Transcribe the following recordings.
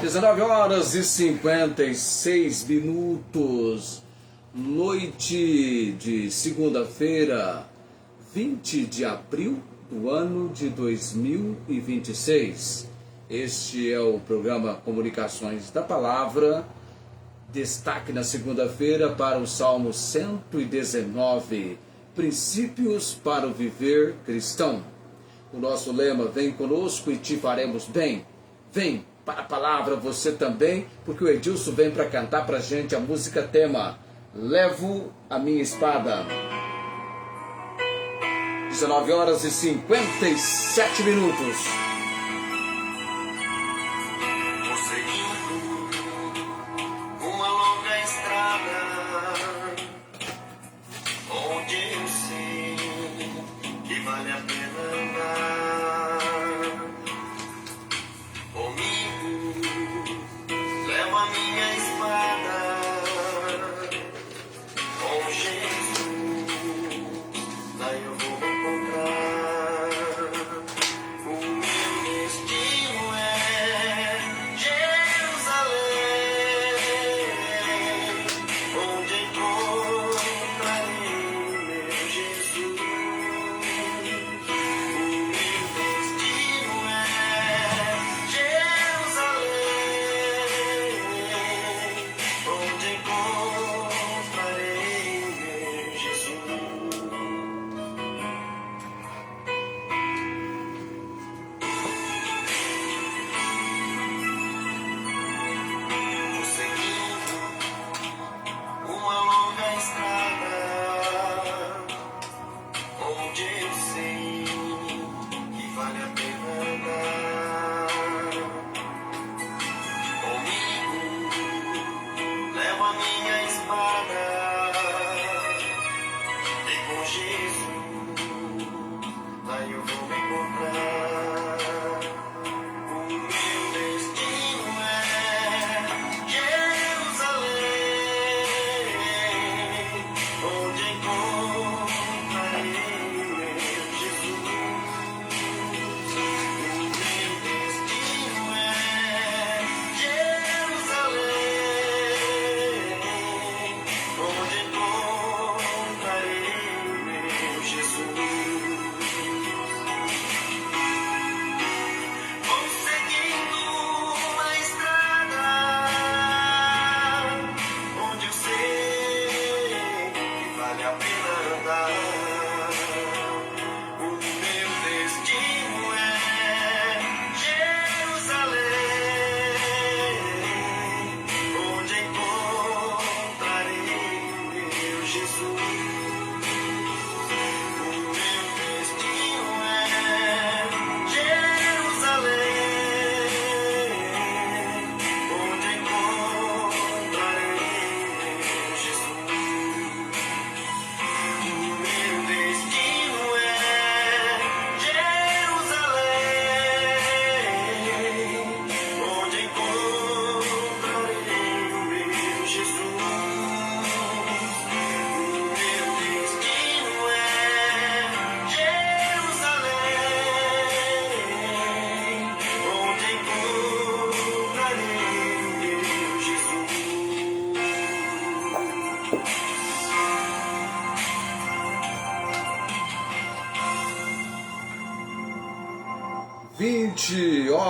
19h56, noite de segunda-feira, 20 de abril do ano de 2026. Este é o programa Comunicações da Palavra. Destaque na segunda-feira para o Salmo 119, Princípios para o Viver Cristão. O nosso lema: vem conosco e te faremos bem. Vem para a palavra você também, porque o Edilson vem para cantar para a gente a música tema Levo a Minha Espada. 19h57.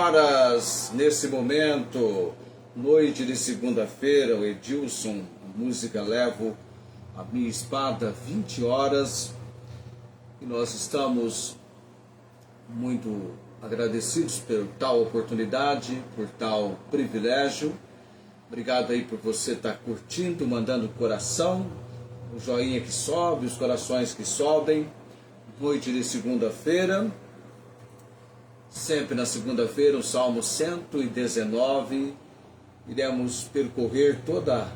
Horas nesse momento, noite de segunda-feira, o Edilson, a música Levo a Minha Espada, 20 horas, e nós estamos muito agradecidos por tal oportunidade, por tal privilégio. Obrigado aí por você estar curtindo, mandando coração, o joinha que sobe, os corações que sobem. Noite de segunda-feira. Sempre na segunda-feira, o Salmo 119, iremos percorrer toda a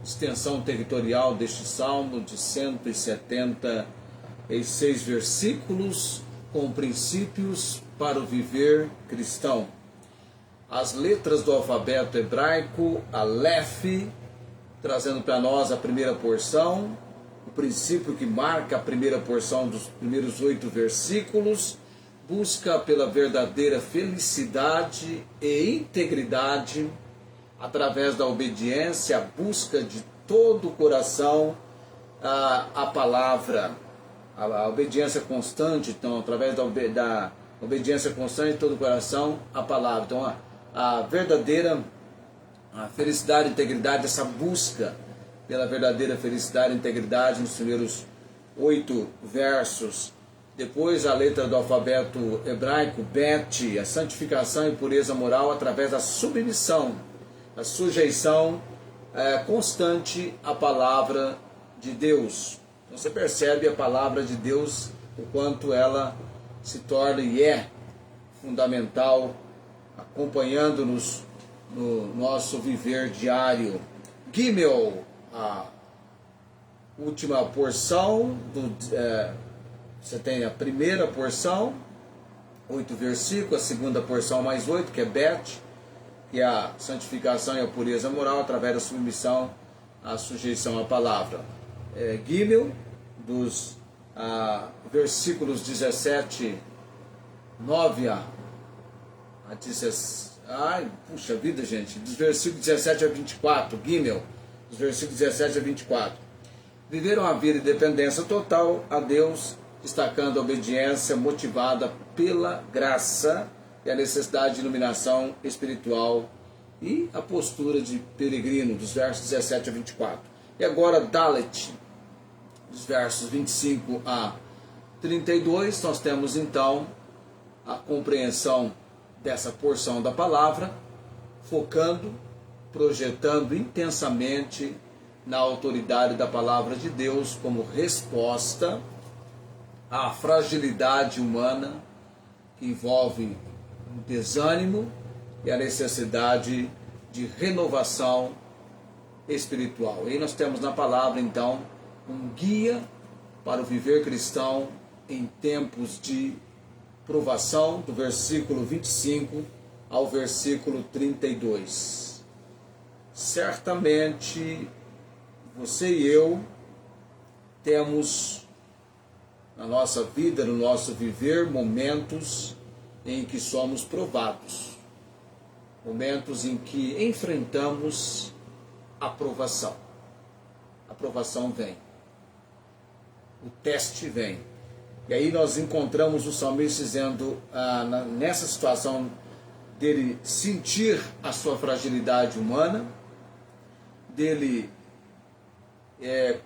extensão territorial deste Salmo de 176 versículos, com princípios para o viver cristão. As letras do alfabeto hebraico, Aleph, trazendo para nós a primeira porção, o princípio que marca a primeira porção dos primeiros 8 versículos, busca pela verdadeira felicidade e integridade através da obediência, a busca de todo o coração a palavra, a obediência constante, então, através da obediência constante de todo o coração, a palavra. Então, a verdadeira felicidade e integridade, essa busca pela verdadeira felicidade e integridade nos primeiros 8 versos. Depois a letra do alfabeto hebraico, Bet, a santificação e pureza moral através da submissão, a sujeição constante à palavra de Deus. Então você percebe a palavra de Deus, o quanto ela se torna e é fundamental, acompanhando-nos no nosso viver diário. Gimel, a última porção, você tem a primeira porção, 8 versículos, a segunda porção mais 8, que é Bet, que é a santificação e a pureza moral através da submissão, a sujeição à palavra. Gimel, dos versículos 17, 9 a 17. Ai, puxa vida, gente. Dos versículos 17 a 24, Gimel, dos versículos 17 a 24. Viveram a vida de dependência total a Deus, destacando a obediência motivada pela graça e a necessidade de iluminação espiritual e a postura de peregrino, dos versos 17 a 24. E agora, Dalet, dos versos 25 a 32, nós temos então a compreensão dessa porção da palavra, focando, projetando intensamente na autoridade da palavra de Deus como resposta à fragilidade humana que envolve o desânimo e a necessidade de renovação espiritual. E nós temos na palavra então um guia para o viver cristão em tempos de provação, do versículo 25 ao versículo 32. Certamente você e eu temos na nossa vida, no nosso viver, momentos em que somos provados, momentos em que enfrentamos a provação. A provação vem, o teste vem. E aí nós encontramos o salmista dizendo, nessa situação dele sentir a sua fragilidade humana, dele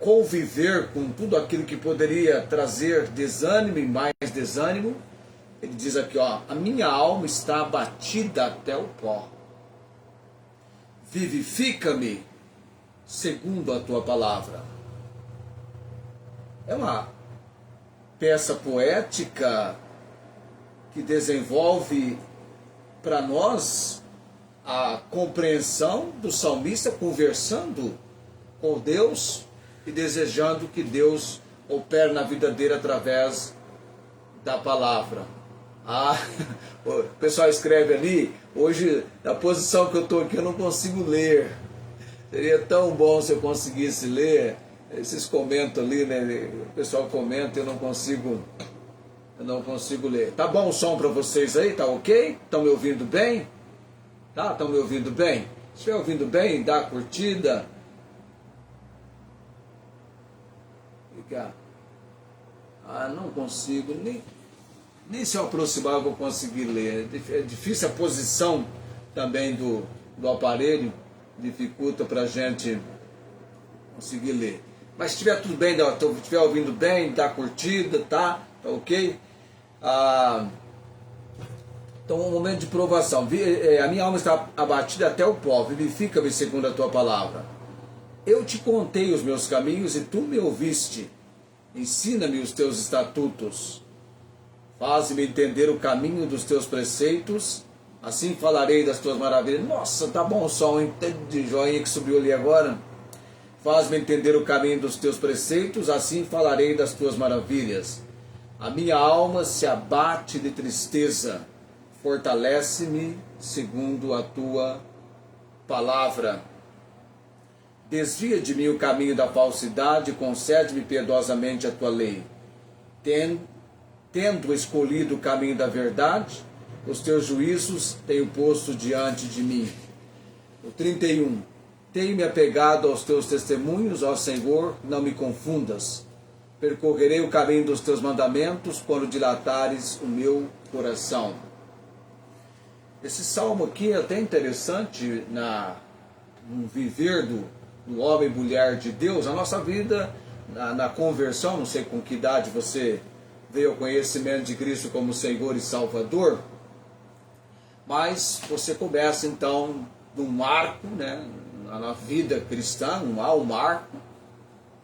conviver com tudo aquilo que poderia trazer desânimo e mais desânimo. Ele diz aqui, a minha alma está abatida até o pó. Vivifica-me segundo a tua palavra. É uma peça poética que desenvolve para nós a compreensão do salmista conversando com Deus e desejando que Deus opere na vida dele através da palavra. O pessoal escreve ali, hoje na posição que eu estou aqui eu não consigo ler. Seria tão bom se eu conseguisse ler. Vocês comentam ali, né? O pessoal comenta, eu não consigo ler. Tá bom o som para vocês aí? Tá ok? Estão me ouvindo bem? Tá? Estão me ouvindo bem? Se estiver ouvindo bem, dá a curtida. Fica. Não consigo, nem se eu aproximar eu vou conseguir ler. É difícil a posição também do aparelho, dificulta para a gente conseguir ler. Mas se estiver tudo bem, se estiver ouvindo bem, dá curtida, tá ok? Então, um momento de provação. A minha alma está abatida até o pó, vivifica-me segundo a tua palavra. Eu te contei os meus caminhos e tu me ouviste. Ensina-me os teus estatutos. Faz-me entender o caminho dos teus preceitos, assim falarei das tuas maravilhas. Nossa, tá bom o som, hein? De joinha que subiu ali agora. Faz-me entender o caminho dos teus preceitos, assim falarei das tuas maravilhas. A minha alma se abate de tristeza, fortalece-me segundo a tua palavra. Desvia de mim o caminho da falsidade, concede-me piedosamente a tua lei. tendo escolhido o caminho da verdade, os teus juízos tenho posto diante de mim. O 31. Tenho-me apegado aos teus testemunhos, ó Senhor, não me confundas. Percorrerei o caminho dos teus mandamentos quando dilatares o meu coração. Esse salmo aqui é até interessante no viver do homem e mulher de Deus. A nossa vida, na conversão, não sei com que idade você veio ao conhecimento de Cristo como Senhor e Salvador, mas você começa então num marco, né, na vida cristã, um marco,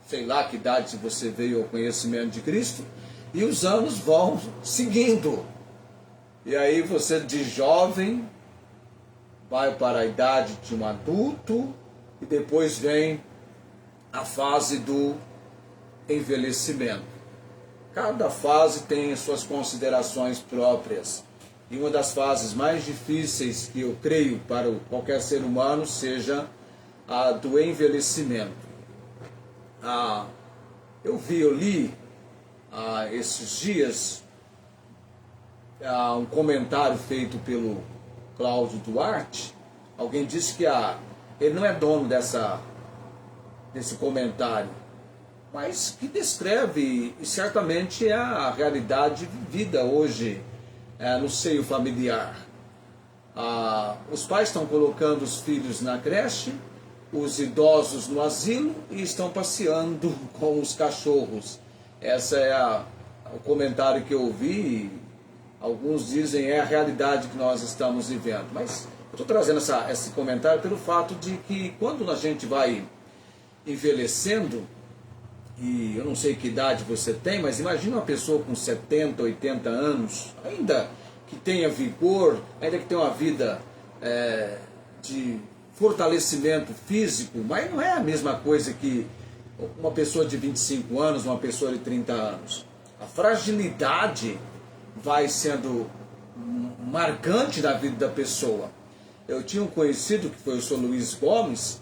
sei lá que idade você veio ao conhecimento de Cristo, e os anos vão seguindo. E aí você de jovem vai para a idade de um adulto e depois vem a fase do envelhecimento. Cada fase tem suas considerações próprias. E uma das fases mais difíceis que eu creio para qualquer ser humano seja a do envelhecimento. Eu li esses dias um comentário feito pelo Cláudio Duarte. Alguém disse que ele não é dono desse comentário, mas que descreve, e certamente é a realidade vivida hoje no seio familiar. Os pais estão colocando os filhos na creche, os idosos no asilo e estão passeando com os cachorros. Essa é o comentário que eu ouvi. Alguns dizem é a realidade que nós estamos vivendo. Mas eu estou trazendo esse comentário pelo fato de que quando a gente vai envelhecendo, e eu não sei que idade você tem, mas imagina uma pessoa com 70, 80 anos, ainda que tenha vigor, ainda que tenha uma vida de fortalecimento físico, mas não é a mesma coisa que uma pessoa de 25 anos, uma pessoa de 30 anos. A fragilidade vai sendo marcante na vida da pessoa. Eu tinha um conhecido, que foi o Sr. Luiz Gomes,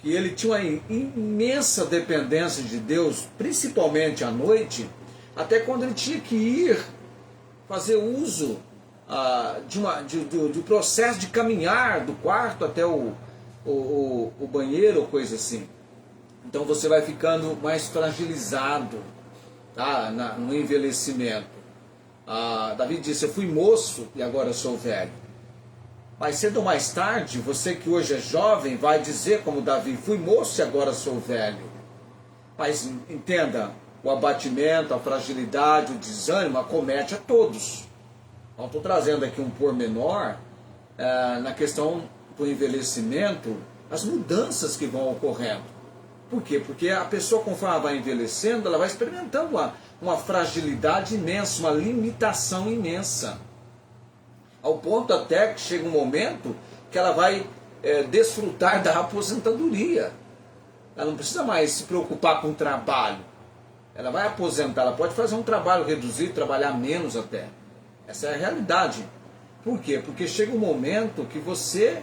que ele tinha uma imensa dependência de Deus, principalmente à noite, até quando ele tinha que ir fazer uso do processo de caminhar do quarto até o banheiro ou coisa assim. Então você vai ficando mais fragilizado, tá? No envelhecimento. Davi disse: eu fui moço e agora sou velho. Mais cedo ou mais tarde, você que hoje é jovem vai dizer como Davi: fui moço e agora sou velho. Mas entenda, o abatimento, a fragilidade, o desânimo acomete a todos. Então, estou trazendo aqui um pormenor na questão do envelhecimento, as mudanças que vão ocorrendo. Por quê? Porque a pessoa, conforme ela vai envelhecendo, ela vai experimentando uma fragilidade imensa, uma limitação imensa. Ao ponto até que chega um momento que ela vai desfrutar da aposentadoria. Ela não precisa mais se preocupar com o trabalho. Ela vai aposentar, ela pode fazer um trabalho reduzido, trabalhar menos até. Essa é a realidade. Por quê? Porque chega um momento que você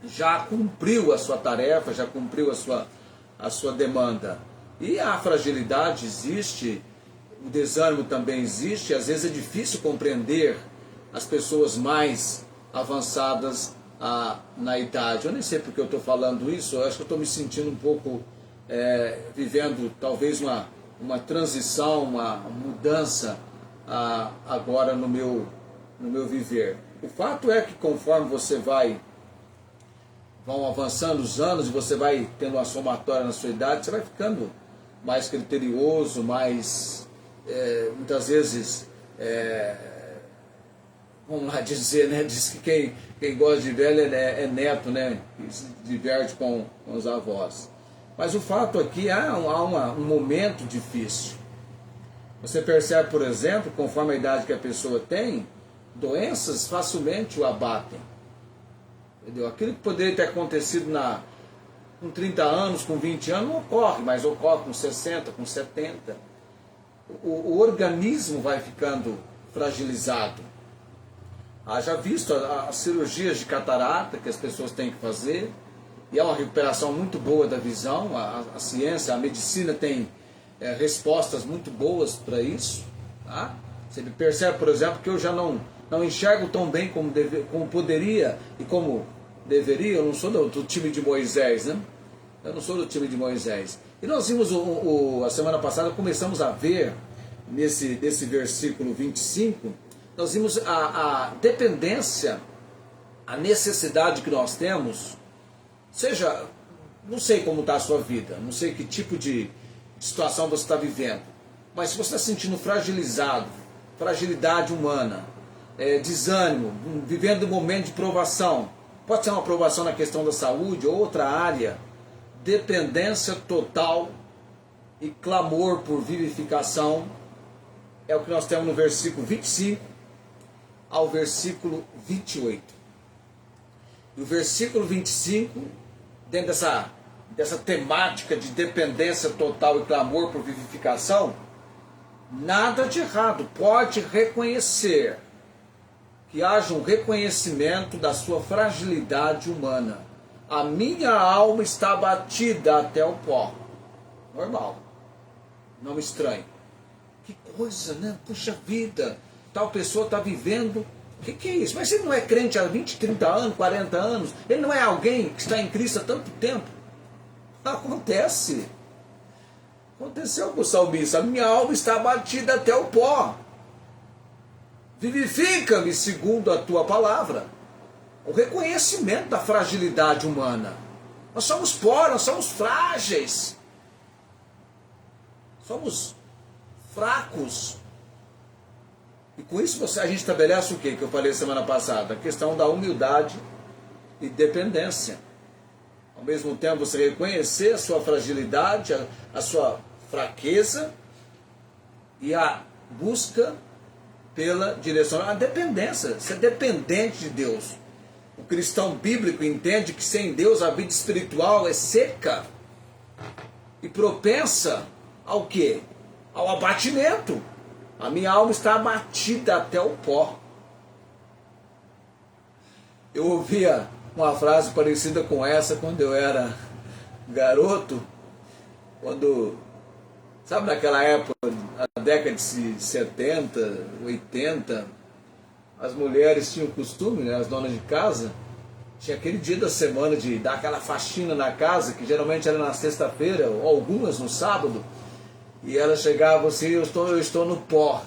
já cumpriu a sua tarefa, já cumpriu a sua demanda. E a fragilidade existe, o desânimo também existe, às vezes é difícil compreender as pessoas mais avançadas na idade. Eu nem sei porque eu estou falando isso, eu acho que eu estou me sentindo um pouco vivendo talvez uma transição, uma mudança agora no meu viver. O fato é que conforme vão avançando os anos e você vai tendo uma somatória na sua idade, você vai ficando mais criterioso, mais, muitas vezes, vamos lá dizer, né? Diz que quem gosta de velho é neto, né? Que se diverte com os avós. Mas o fato aqui, há um momento difícil. Você percebe, por exemplo, conforme a idade que a pessoa tem, doenças facilmente o abatem. Entendeu? Aquilo que poderia ter acontecido com 30 anos, com 20 anos, não ocorre, mas ocorre com 60, com 70. O organismo vai ficando fragilizado. Haja visto as cirurgias de catarata que as pessoas têm que fazer, e é uma recuperação muito boa da visão. A ciência, a medicina tem respostas muito boas para isso, tá? Você percebe, por exemplo, que eu já não enxergo tão bem como poderia e como deveria. Eu não sou do time de Moisés, né? Eu não sou do time de Moisés. E nós vimos a semana passada, começamos a ver nesse versículo 25, nós vimos a dependência, a necessidade que nós temos, seja, não sei como está a sua vida, não sei que tipo de situação você está vivendo, mas se você está se sentindo fragilizado, fragilidade humana, desânimo, vivendo um momento de provação, pode ser uma provação na questão da saúde ou outra área, dependência total e clamor por vivificação, é o que nós temos no versículo 25 ao versículo 28. E o versículo 25, dentro dessa temática de dependência total e clamor por vivificação, nada de errado, pode reconhecer, que haja um reconhecimento da sua fragilidade humana. A minha alma está abatida até o pó. Normal, não estranho. Que coisa, né? Puxa vida, tal pessoa está vivendo. O que é isso? Mas ele não é crente há 20, 30 anos, 40 anos? Ele não é alguém que está em Cristo há tanto tempo? Acontece. Aconteceu com o salmista. A minha alma está abatida até o pó. Vivifica-me segundo a tua palavra. O reconhecimento da fragilidade humana. Nós somos pó, nós somos frágeis. Somos fracos. E com isso a gente estabelece o que eu falei semana passada? A questão da humildade e dependência. Ao mesmo tempo você reconhecer a sua fragilidade, a sua fraqueza e a busca pela direção, a dependência. Você é dependente de Deus. O cristão bíblico entende que sem Deus a vida espiritual é seca e propensa ao quê? Ao abatimento. A minha alma está abatida até o pó. Eu ouvia uma frase parecida com essa quando eu era garoto, sabe, naquela época, na década de 70, 80, as mulheres tinham o costume, né, as donas de casa, tinha aquele dia da semana de dar aquela faxina na casa, que geralmente era na sexta-feira, ou algumas no sábado, e ela chegava assim, eu estou no pó,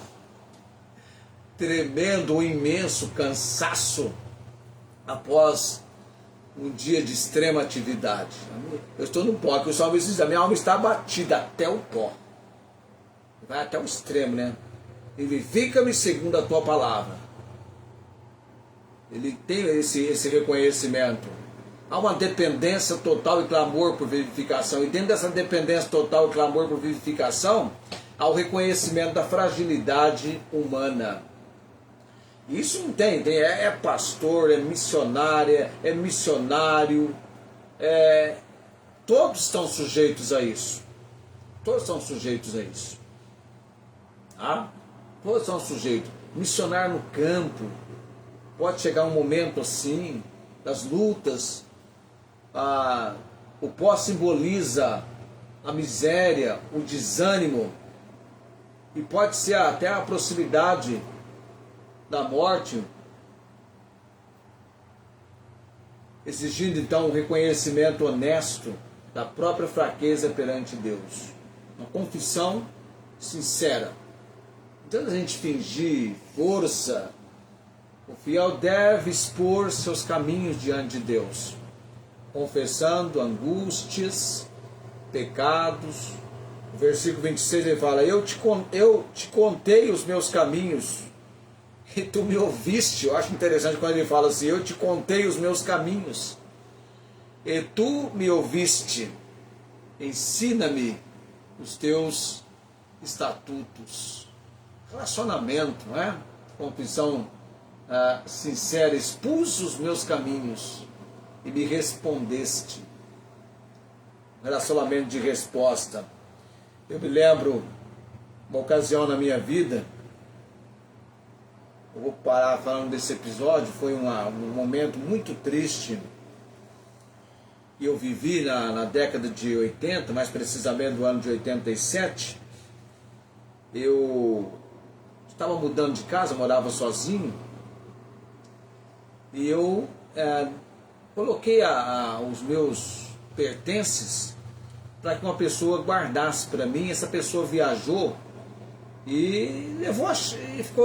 tremendo, um imenso cansaço após um dia de extrema atividade. Eu estou no pó, que o salmista diz, a minha alma está abatida até o pó. Vai até o extremo, né? Vivifica-me segundo a tua palavra. Ele tem esse reconhecimento. Há uma dependência total e clamor por vivificação. E dentro dessa dependência total e clamor por vivificação, há o reconhecimento da fragilidade humana. Isso não tem, é pastor, é missionária, é missionário, todos estão sujeitos a isso. Todos estão sujeitos a isso. Ah? Todos estão sujeitos. Missionar no campo, pode chegar um momento assim, das lutas, o pó simboliza a miséria, o desânimo, e pode ser até a proximidade da morte, exigindo então um reconhecimento honesto da própria fraqueza perante Deus, uma confissão sincera. Então a gente fingir força, o fiel deve expor seus caminhos diante de Deus, confessando angústias, pecados. O versículo 26 ele fala, eu te contei os meus caminhos, e tu me ouviste. Eu acho interessante quando ele fala assim, eu te contei os meus caminhos, e tu me ouviste, ensina-me os teus estatutos. Relacionamento, não é? Confissão sincera, expus os meus caminhos, e me respondeste. Relacionamento de resposta. Eu me lembro, uma ocasião na minha vida, eu vou parar falando desse episódio, foi um momento muito triste, e eu vivi na década de 80, mais precisamente no ano de 87, eu estava mudando de casa, morava sozinho, e eu coloquei os meus pertences para que uma pessoa guardasse para mim. Essa pessoa viajou e levou,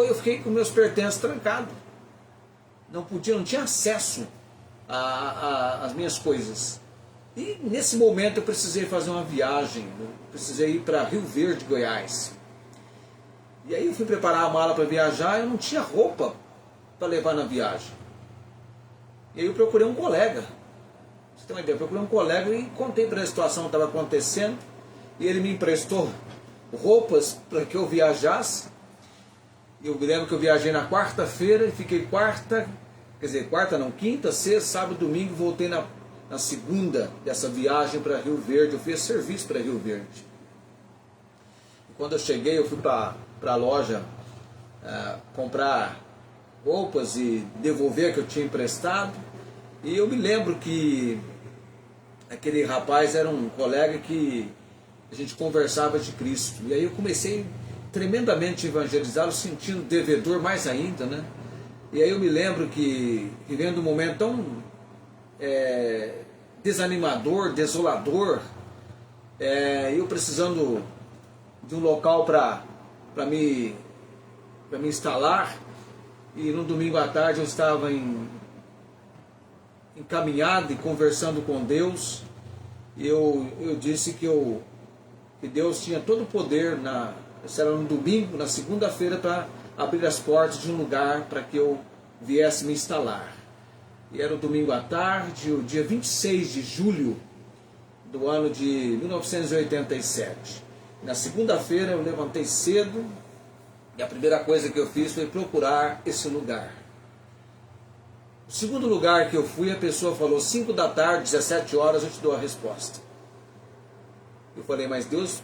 eu fiquei com meus pertences trancados. Não tinha acesso às minhas coisas. E nesse momento eu precisei fazer uma viagem, eu precisei ir para Rio Verde, Goiás. E aí eu fui preparar a mala para viajar, eu não tinha roupa para levar na viagem. E aí eu procurei um colega. Você tem uma ideia? Eu procurei um colega e contei para ele a situação que estava acontecendo. E ele me emprestou roupas para que eu viajasse. Eu me lembro que eu viajei na quarta-feira e fiquei quinta, sexta, sábado, domingo, voltei na segunda dessa viagem para Rio Verde. Eu fiz serviço para Rio Verde. E quando eu cheguei, eu fui para a loja comprar roupas e devolver que eu tinha emprestado. E eu me lembro que aquele rapaz era um colega que a gente conversava de Cristo. E aí eu comecei tremendamente a evangelizá-lo, sentindo devedor mais ainda, né? E aí eu me lembro que, vivendo um momento tão desanimador, desolador, eu precisando de um local para me instalar, e no domingo à tarde eu estava encaminhado e conversando com Deus, e eu disse que Deus tinha todo o poder, isso era no domingo, na segunda-feira, para abrir as portas de um lugar para que eu viesse me instalar. E era o domingo à tarde, o dia 26 de julho do ano de 1987. Na segunda-feira eu levantei cedo e a primeira coisa que eu fiz foi procurar esse lugar. O segundo lugar que eu fui, a pessoa falou: 5 da tarde, 17 horas, eu te dou a resposta. Eu falei: mas Deus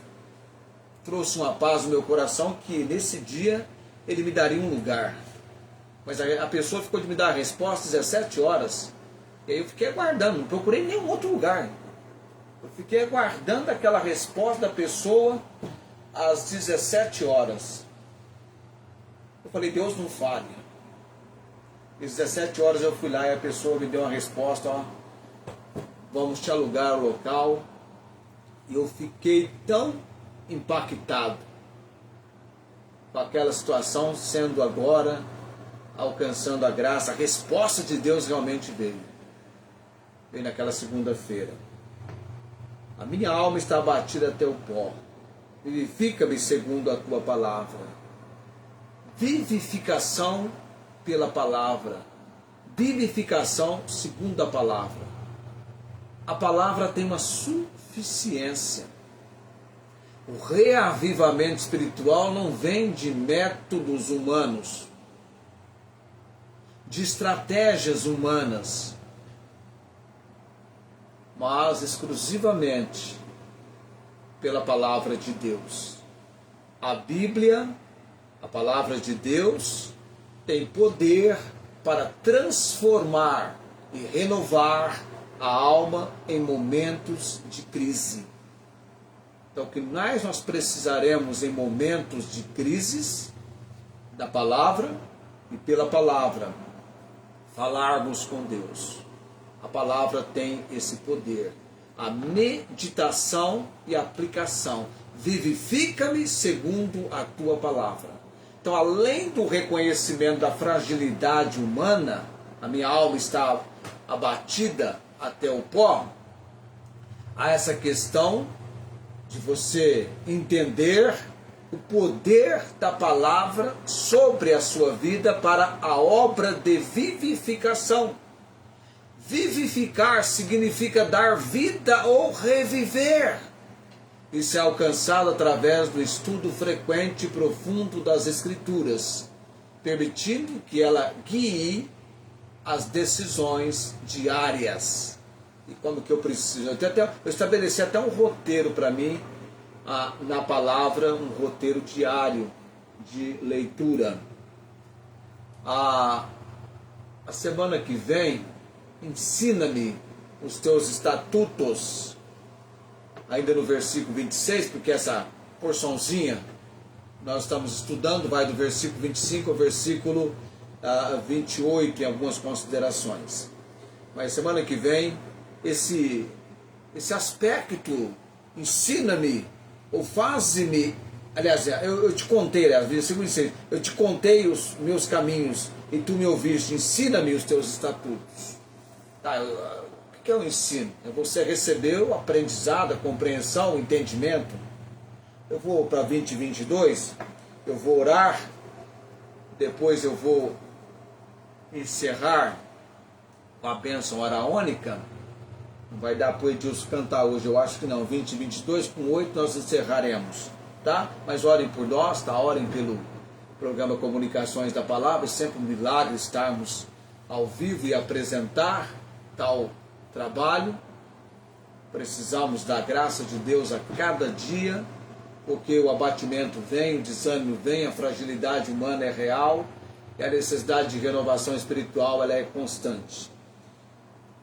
trouxe uma paz no meu coração que nesse dia Ele me daria um lugar. Mas a pessoa ficou de me dar a resposta às 17 horas. E aí eu fiquei aguardando, não procurei nenhum outro lugar. Eu fiquei aguardando aquela resposta da pessoa às 17 horas. Eu falei: Deus, não fale. Às 17 horas eu fui lá e a pessoa me deu uma resposta: ó, vamos te alugar o local. E eu fiquei tão impactado com aquela situação, sendo agora alcançando a graça. A resposta de Deus realmente veio naquela segunda-feira. A minha alma está abatida até o pó. Vivifica-me segundo a tua palavra. Vivificação pela palavra. Vivificação segundo a palavra. A palavra tem uma suficiência. O reavivamento espiritual não vem de métodos humanos, de estratégias humanas, mas exclusivamente pela palavra de Deus. A Bíblia, a palavra de Deus, tem poder para transformar e renovar a alma em momentos de crise. Então, o que nós precisaremos em momentos de crises, da palavra e pela palavra, falarmos com Deus. A palavra tem esse poder. A meditação e aplicação. Vivifica-me segundo a tua palavra. Então, além do reconhecimento da fragilidade humana, a minha alma está abatida até o pó, há essa questão de você entender o poder da palavra sobre a sua vida para a obra de vivificação. Vivificar significa dar vida ou reviver. Isso é alcançado através do estudo frequente e profundo das Escrituras, permitindo que ela guie as decisões diárias. E quando que eu preciso? Eu estabeleci até um roteiro para mim, na palavra, um roteiro diário de leitura. A semana que vem, ensina-me os teus estatutos, ainda no versículo 26, porque essa porçãozinha nós estamos estudando, vai do versículo 25 ao versículo 28 em algumas considerações. Mas semana que vem, esse aspecto, ensina-me, ou faze-me, aliás, eu te contei, versículo 26, eu te contei os meus caminhos e tu me ouviste, ensina-me os teus estatutos. Tá, o que é o ensino? Você recebeu o aprendizado, a compreensão, o entendimento. Eu vou para 2022, eu vou orar, depois eu vou encerrar com a bênção araônica. Não vai dar para o Edilson cantar hoje, eu acho que não. 2022, com 8 nós encerraremos, tá? Mas orem por nós, tá? Orem pelo programa Comunicações da Palavra. É sempre um milagre estarmos ao vivo e apresentar tal trabalho. Precisamos da graça de Deus a cada dia, porque o abatimento vem, o desânimo vem, a fragilidade humana é real e a necessidade de renovação espiritual ela é constante.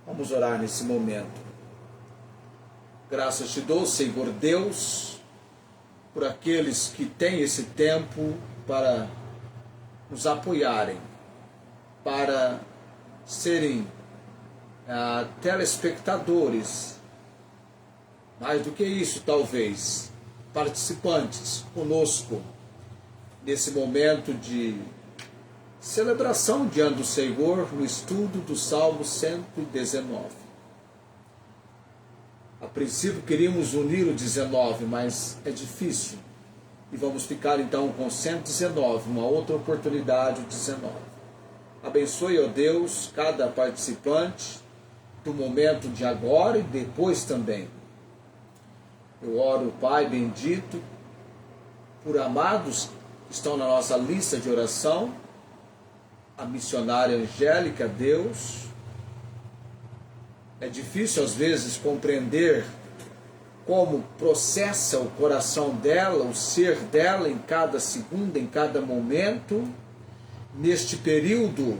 Vamos orar nesse momento. Graças te dou, Senhor Deus, por aqueles que têm esse tempo para nos apoiarem, para serem telespectadores, mais do que isso talvez, participantes conosco nesse momento de celebração diante do Senhor no estudo do Salmo 119. A princípio queríamos unir o 19, mas é difícil. E vamos ficar então com 119, uma outra oportunidade, o 19. Abençoe, ó Deus, cada participante do momento de agora e depois também. Eu oro, Pai bendito, por amados que estão na nossa lista de oração, a missionária Angélica, Deus. É difícil às vezes compreender como processa o coração dela, o ser dela em cada segundo, em cada momento, neste período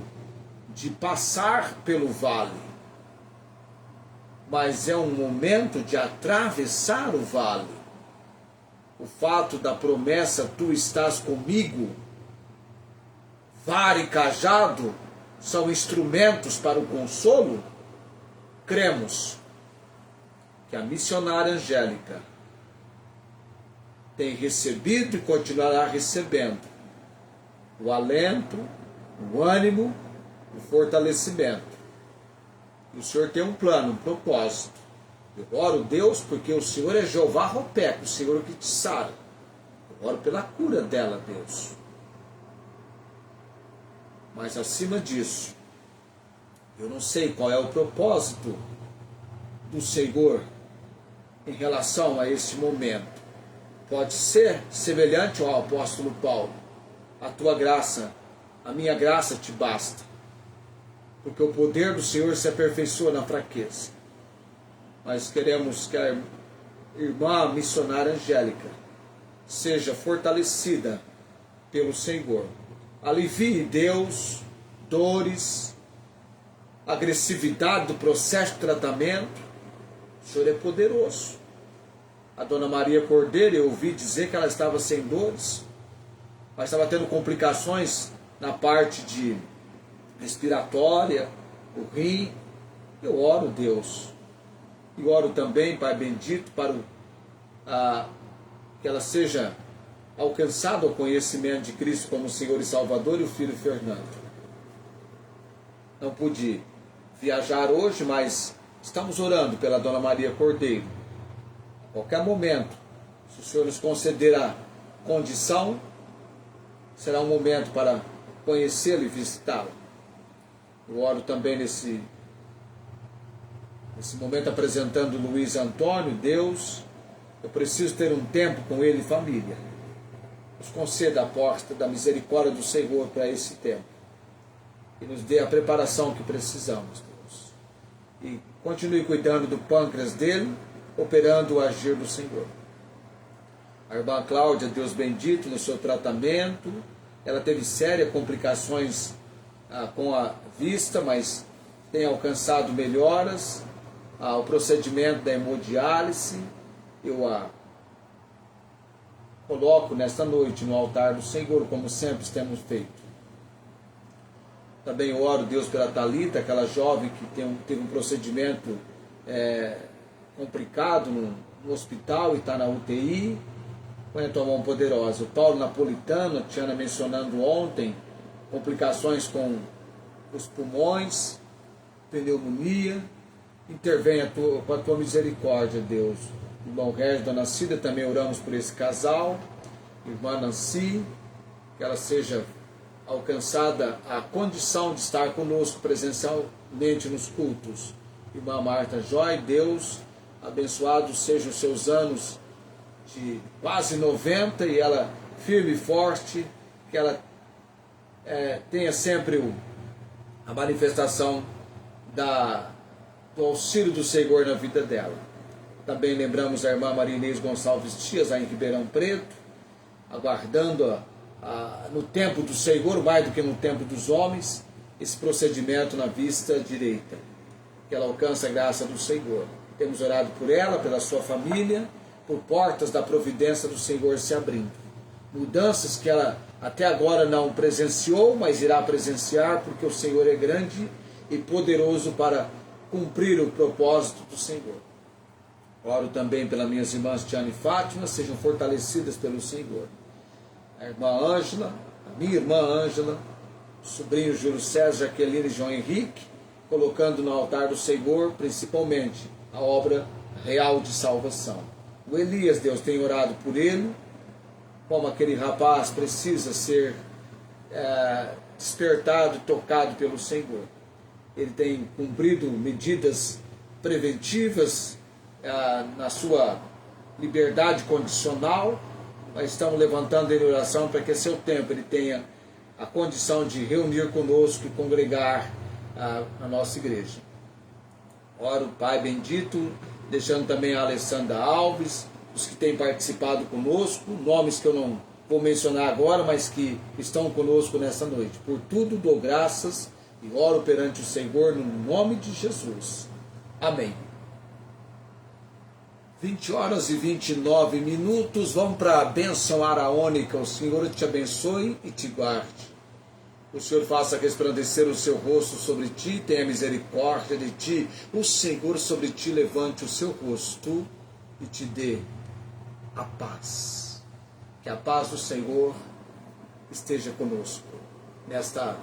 de passar pelo vale. Mas é um momento de atravessar o vale. O fato da promessa, tu estás comigo, vara e cajado, são instrumentos para o consolo. Cremos que a missionária Angélica tem recebido e continuará recebendo o alento, o ânimo, o fortalecimento. E o Senhor tem um plano, um propósito. Eu oro, Deus, porque o Senhor é Jeová Ropeco, o Senhor que te sara. Eu oro pela cura dela, Deus. Mas acima disso, eu não sei qual é o propósito do Senhor em relação a esse momento. Pode ser semelhante ao apóstolo Paulo. A tua graça, a minha graça te basta. Porque o poder do Senhor se aperfeiçoa na fraqueza. Mas queremos que a irmã missionária Angélica seja fortalecida pelo Senhor. Alivie, Deus, dores, agressividade do processo de tratamento. O Senhor é poderoso. A dona Maria Cordeiro, eu ouvi dizer que ela estava sem dores, mas estava tendo complicações na parte de respiratória, o rim. Eu oro, Deus, e oro também, Pai bendito, para que ela seja alcançada ao conhecimento de Cristo como Senhor e Salvador, e o filho Fernando. Não pude viajar hoje, mas estamos orando pela dona Maria Cordeiro. A qualquer momento, se o Senhor nos conceder a condição, será um momento para conhecê-la e visitá-la. Eu oro também nesse momento apresentando Luiz Antônio. Deus, eu preciso ter um tempo com ele e família. Nos conceda a porta da misericórdia do Senhor para esse tempo. E nos dê a preparação que precisamos, Deus. E continue cuidando do pâncreas dele, operando o agir do Senhor. A irmã Cláudia, Deus bendito, no seu tratamento, ela teve sérias complicações com a vista, mas tem alcançado melhoras. O procedimento da hemodiálise, eu a coloco nesta noite no altar do Senhor, como sempre temos feito. Também oro, Deus, pela Thalita, aquela jovem que teve um procedimento complicado no hospital e está na UTI. Põe a tua mão poderosa. O Paulo Napolitano, a Tiana mencionando ontem, complicações com os pulmões, pneumonia. Intervenha com a tua misericórdia, Deus. Irmão Regis, Dona Cida, também oramos por esse casal. Irmã Nancy, que ela seja alcançada a condição de estar conosco presencialmente nos cultos. Irmã Marta Joy, Deus, abençoados sejam os seus anos de quase 90 e ela firme e forte, que ela tenha sempre a manifestação do auxílio do Senhor na vida dela. Também lembramos a irmã Maria Inês Gonçalves Dias, lá em Ribeirão Preto, aguardando no tempo do Senhor, mais do que no tempo dos homens, esse procedimento na vista direita, que ela alcance a graça do Senhor. Temos orado por ela, pela sua família, por portas da providência do Senhor se abrindo. Mudanças que ela até agora não presenciou, mas irá presenciar, porque o Senhor é grande e poderoso para cumprir o propósito do Senhor. Oro também pelas minhas irmãs Tiana e Fátima, sejam fortalecidas pelo Senhor. A irmã Ângela, a minha irmã Ângela, o sobrinho Júlio César, Jaqueline e João Henrique, colocando no altar do Senhor, principalmente, a obra real de salvação. O Elias, Deus tem orado por ele, como aquele rapaz precisa ser despertado e tocado pelo Senhor. Ele tem cumprido medidas preventivas na sua liberdade condicional. Nós estamos levantando ele em oração para que a seu tempo ele tenha a condição de reunir conosco e congregar a nossa igreja. Oro, Pai bendito, deixando também a Alessandra Alves, os que têm participado conosco, nomes que eu não vou mencionar agora, mas que estão conosco nessa noite. Por tudo dou graças e oro perante o Senhor no nome de Jesus. Amém. 20h29, vamos para a bênção araônica. O Senhor te abençoe e te guarde. O Senhor faça resplandecer o seu rosto sobre ti, tenha misericórdia de ti. O Senhor sobre ti levante o seu rosto e te dê a paz. Que a paz do Senhor esteja conosco. Nesta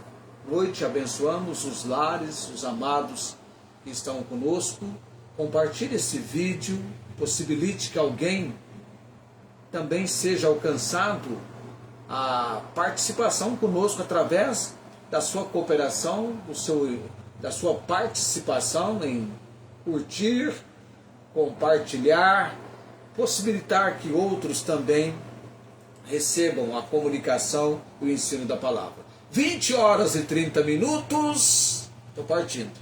noite abençoamos os lares, os amados que estão conosco. Compartilhe esse vídeo, possibilite que alguém também seja alcançado a participação conosco através da sua cooperação, da sua participação em curtir, compartilhar, possibilitar que outros também recebam a comunicação e o ensino da palavra. 20h30, estou partindo.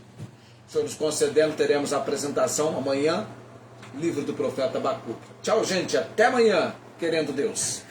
O Senhor nos concedendo, teremos a apresentação amanhã, livro do profeta Abacuque. Tchau, gente, até amanhã, querendo Deus.